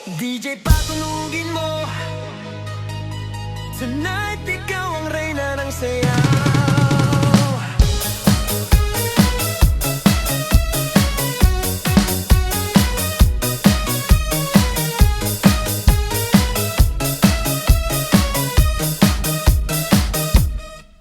DJ patunugin mo. Tonight, ikaw ang reyna ng sayaw.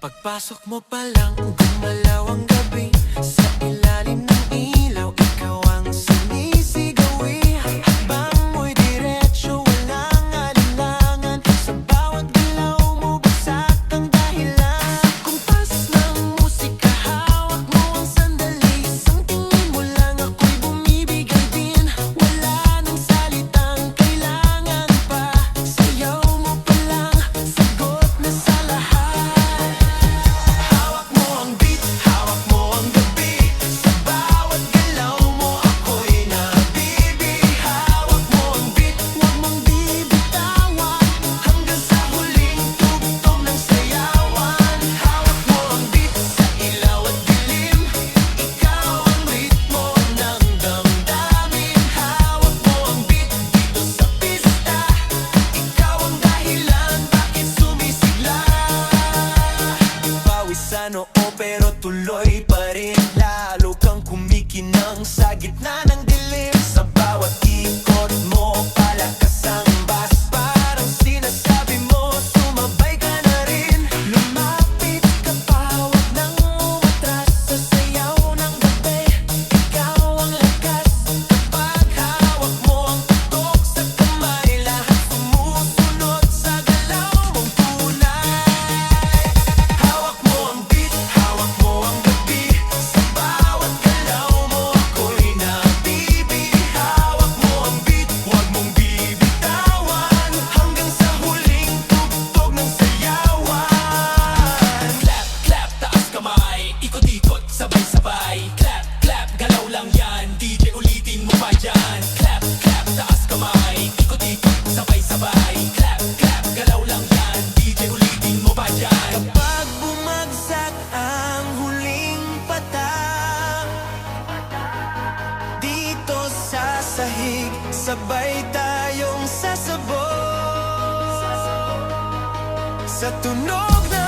Pagpasok mo pa lang, gumalaw ang gabi. Sa ilalim ng ilaw, ikaw ang sinisigawi. Hakbang mo'y diretso, walang alinlangan. Sa bawat galaw mo, bagsak ang dahilan. Kumpas ng musika, hawak mo ang sandali. Isang tingin mo lang, ako'y bumibigay din. Wala nang salitang kailangan pa. Sayaw mo pa lang, sagot na sa lahat. Hawak mo ang beat, hawak mo ang gabi. Sa bawat galaw mo, ako'y nabibi. Hawak mo ang beat, huwag mong bibitawan. Hanggang sa huling tugtog ng sayawan. Hawak mo ang beat, sa ilaw at dilim. Ikaw ang ritmo ng damdamin. Hawak mo ang beat, dito sa pista. Ikaw ang dahilan, bakit sumisigla. Pawisan oo pero tuloy pa rin. Lalo kang kumikinang sa gitna ng dilim. Sa bawat ikot mo, palakas ang bass. Parang sinasabi mo, sumabay ka na rin. Lumapit ka pa, huwag nang umatras. Sa sayaw ng gabi, ikaw ang lakas. Kapag hawak mo ang tutok sa kamay, lahat sumusunod sa galaw mong tunay. Hawak mo ang beat, hawak mo ang gabi. Sa bawat galaw mo, ako'y nabibi. Hawak mo ang beat, huwag mong bibitawan. Hanggang sa huling tugtog ng sayawan. Clap, clap, taas kamay. Ikot-ikot, sabay-sabay. Clap, clap, galaw lang yan. DJ ulitin mo pa dyan. Clap, clap, taas kamay. Ikot-ikot, sabay-sabay. Clap, clap, galaw lang yan. DJ ulitin mo pa dyan. Kapag bumagsak ang huling patak, dito sa sahig, sabay tayong sasabog. Sa tunog ng